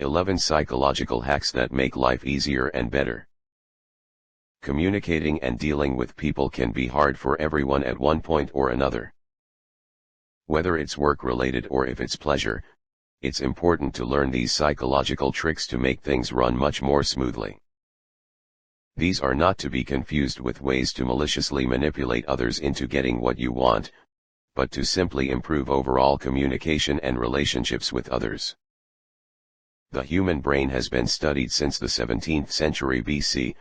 11 Psychological hacks that make life easier and better. Communicating and dealing with people can be hard for everyone at one point or another. Whether it's work-related or if it's pleasure, it's important to learn these psychological tricks to make things run much more smoothly. These are not to be confused with ways to maliciously manipulate others into getting what you want, but to simply improve overall communication and relationships with others. The human brain has been studied since the 17th century BC,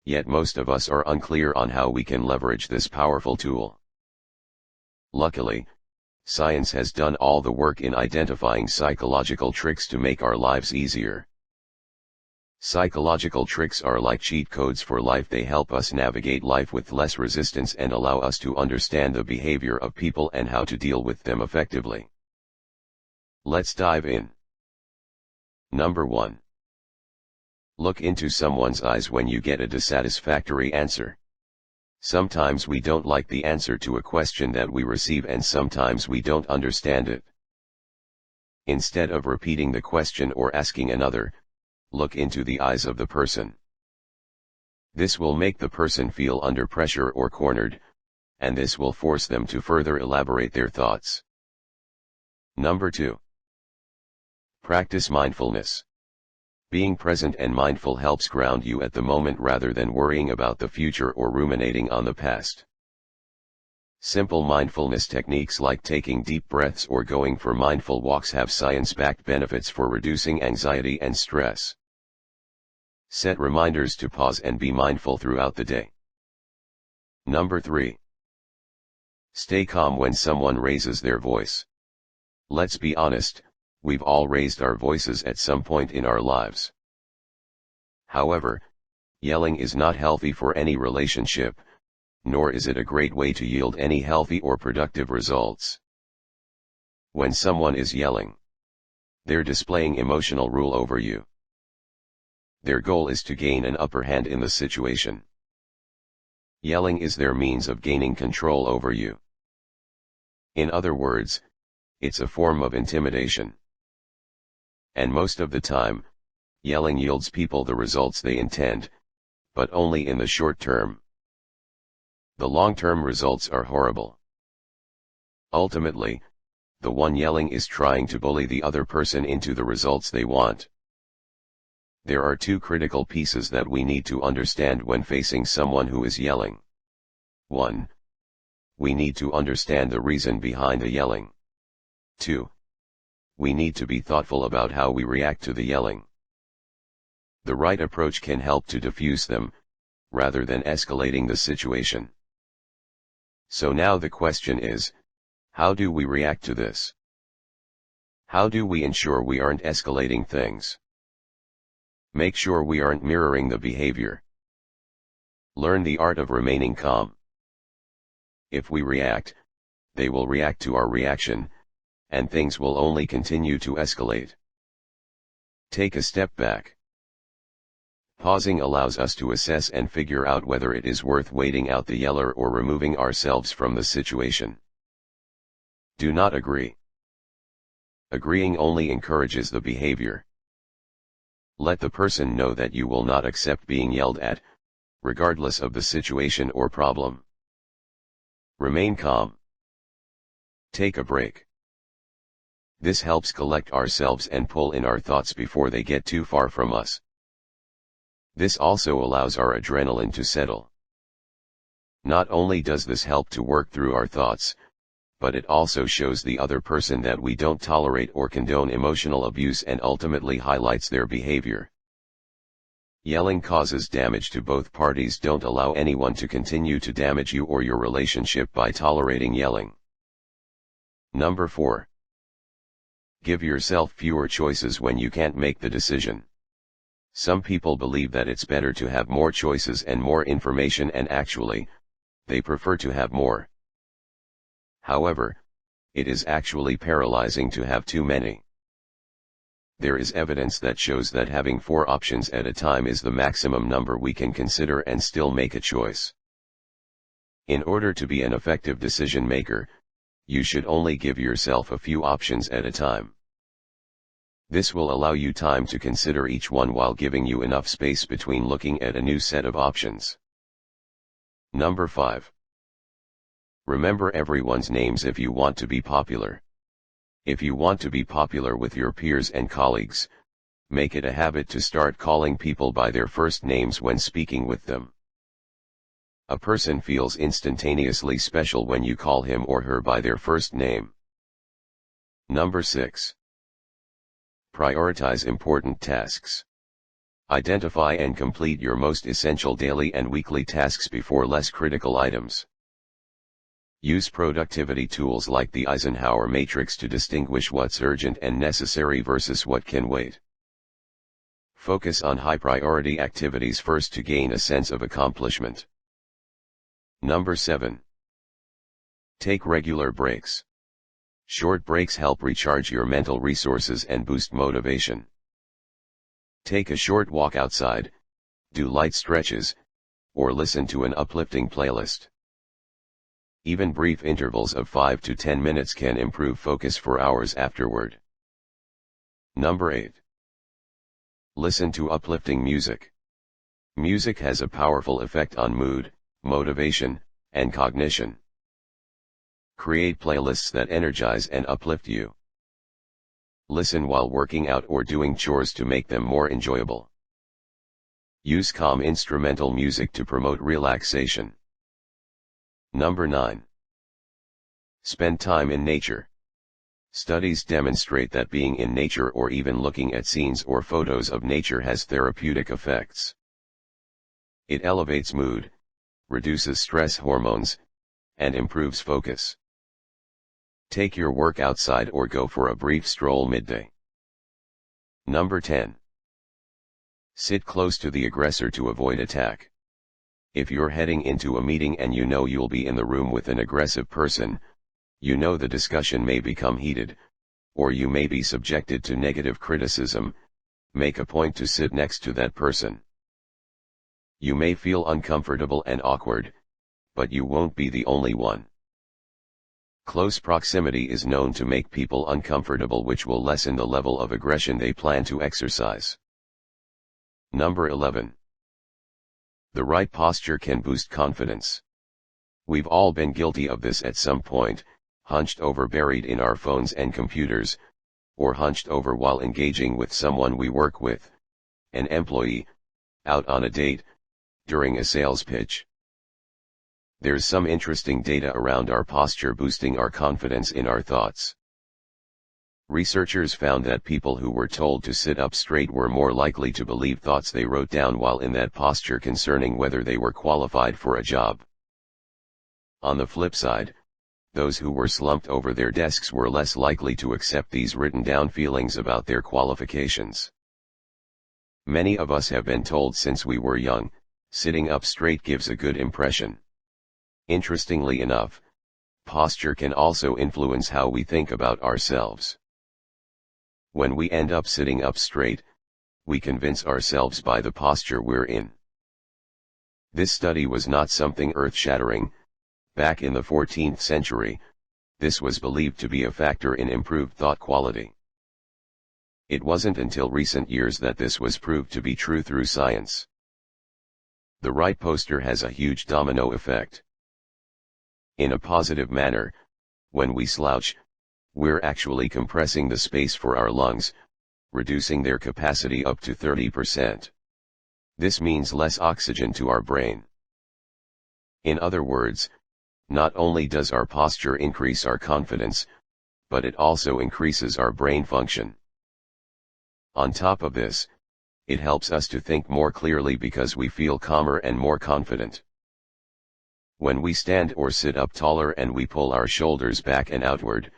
yet most of us are unclear on how we can leverage this powerful tool. Luckily, science has done all the work in identifying psychological tricks to make our lives easier. Psychological tricks are like cheat codes for life. They help us navigate life with less resistance and allow us to understand the behavior of people and how to deal with them effectively. Let's dive in. Number 1. Look into someone's eyes when you get a dissatisfactory answer. Sometimes we don't like the answer to a question that we receive, and sometimes we don't understand it. Instead of repeating the question or asking another, look into the eyes of the person. This will make the person feel under pressure or cornered, and this will force them to further elaborate their thoughts. Number 2. Practice mindfulness. Being present and mindful helps ground you at the moment rather than worrying about the future or ruminating on the past. Simple mindfulness techniques like taking deep breaths or going for mindful walks have science-backed benefits for reducing anxiety and stress. Set reminders to pause and be mindful throughout the day. Number 3. Stay calm when someone raises their voice. Let's be honest, we've all raised our voices at some point in our lives. However, yelling is not healthy for any relationship, nor is it a great way to yield any healthy or productive results. When someone is yelling, they're displaying emotional rule over you. Their goal is to gain an upper hand in the situation. Yelling is their means of gaining control over you. In other words, it's a form of intimidation. And most of the time, yelling yields people the results they intend, but only in the short term. The long-term results are horrible. Ultimately, the one yelling is trying to bully the other person into the results they want. There are two critical pieces that we need to understand when facing someone who is yelling. 1. We need to understand the reason behind the yelling. 2. We need to be thoughtful about how we react to the yelling. The right approach can help to diffuse them, rather than escalating the situation. So now the question is, how do we react to this? How do we ensure we aren't escalating things? Make sure we aren't mirroring the behavior. Learn the art of remaining calm. If we react, they will react to our reaction, and things will only continue to escalate. Take a step back. Pausing allows us to assess and figure out whether it is worth waiting out the yeller or removing ourselves from the situation. Do not agree. Agreeing only encourages the behavior. Let the person know that you will not accept being yelled at, regardless of the situation or problem. Remain calm. Take a break. This helps collect ourselves and pull in our thoughts before they get too far from us. This also allows our adrenaline to settle. Not only does this help to work through our thoughts, but it also shows the other person that we don't tolerate or condone emotional abuse and ultimately highlights their behavior. Yelling causes damage to both parties. Don't allow anyone to continue to damage you or your relationship by tolerating yelling. Number 4. Give yourself fewer choices when you can't make the decision. Some people believe that it's better to have more choices and more information, and actually, they prefer to have more. However, it is actually paralyzing to have too many. There is evidence that shows that having 4 options at a time is the maximum number we can consider and still make a choice. In order to be an effective decision maker, you should only give yourself a few options at a time. This will allow you time to consider each one while giving you enough space between looking at a new set of options. Number 5. Remember everyone's names if you want to be popular. If you want to be popular with your peers and colleagues, make it a habit to start calling people by their first names when speaking with them. A person feels instantaneously special when you call him or her by their first name. Number 6. Prioritize important tasks. Identify and complete your most essential daily and weekly tasks before less critical items. Use productivity tools like the Eisenhower matrix to distinguish what's urgent and necessary versus what can wait. Focus on high-priority activities first to gain a sense of accomplishment. Number 7. Take regular breaks. Short breaks help recharge your mental resources and boost motivation. Take a short walk outside, do light stretches, or listen to an uplifting playlist. Even brief intervals of 5 to 10 minutes can improve focus for hours afterward. Number 8. Listen to uplifting music. Music has a powerful effect on mood, motivation, and cognition. Create playlists that energize and uplift you. Listen while working out or doing chores to make them more enjoyable. Use calm instrumental music to promote relaxation. Number 9. Spend time in nature. Studies demonstrate that being in nature or even looking at scenes or photos of nature has therapeutic effects. It elevates mood, reduces stress hormones, and improves focus. Take your work outside or go for a brief stroll midday. Number 10. Sit close to the aggressor to avoid attack. If you're heading into a meeting and you know you'll be in the room with an aggressive person, you know the discussion may become heated, or you may be subjected to negative criticism, make a point to sit next to that person. You may feel uncomfortable and awkward, but you won't be the only one. Close proximity is known to make people uncomfortable, which will lessen the level of aggression they plan to exercise. Number 11. The right posture can boost confidence. We've all been guilty of this at some point, hunched over buried in our phones and computers, or hunched over while engaging with someone we work with, an employee, out on a date, during a sales pitch. There's some interesting data around our posture boosting our confidence in our thoughts. Researchers found that people who were told to sit up straight were more likely to believe thoughts they wrote down while in that posture concerning whether they were qualified for a job. On the flip side, those who were slumped over their desks were less likely to accept these written down feelings about their qualifications. Many of us have been told since we were young, sitting up straight gives a good impression. Interestingly enough, posture can also influence how we think about ourselves. When we end up sitting up straight, we convince ourselves by the posture we're in. This study was not something earth-shattering. Back in the 14th century, this was believed to be a factor in improved thought quality. It wasn't until recent years that this was proved to be true through science. The right posture has a huge domino effect. In a positive manner, when we slouch, we're actually compressing the space for our lungs, reducing their capacity up to 30%. This means less oxygen to our brain. In other words, not only does our posture increase our confidence, but it also increases our brain function. On top of this, it helps us to think more clearly because we feel calmer and more confident. When we stand or sit up taller and we pull our shoulders back and outward,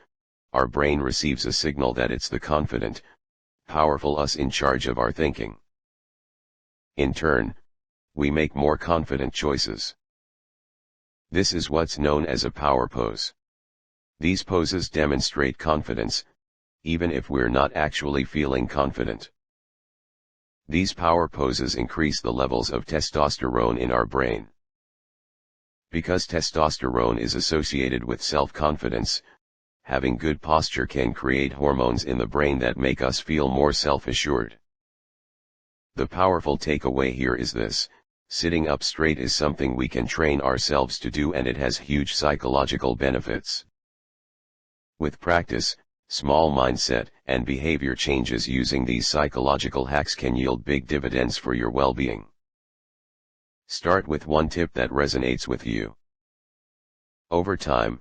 our brain receives a signal that it's the confident, powerful us in charge of our thinking. In turn, we make more confident choices. This is what's known as a power pose. These poses demonstrate confidence, even if we're not actually feeling confident. These power poses increase the levels of testosterone in our brain. Because testosterone is associated with self-confidence, Having good posture can create hormones in the brain that make us feel more self-assured. The powerful takeaway here is this: sitting up straight is something we can train ourselves to do, and it has huge psychological benefits. With practice, small mindset and behavior changes using these psychological hacks can yield big dividends for your well-being. Start with one tip that resonates with you. Over time,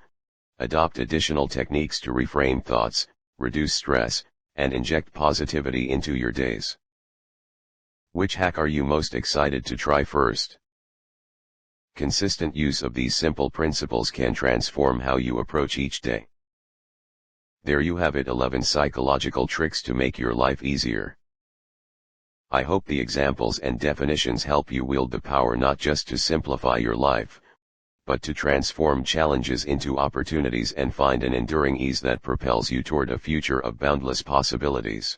adopt additional techniques to reframe thoughts, reduce stress, and inject positivity into your days. Which hack are you most excited to try first? Consistent use of these simple principles can transform how you approach each day. There you have it, 11 psychological tricks to make your life easier. I hope the examples and definitions help you wield the power not just to simplify your life, but to transform challenges into opportunities and find an enduring ease that propels you toward a future of boundless possibilities.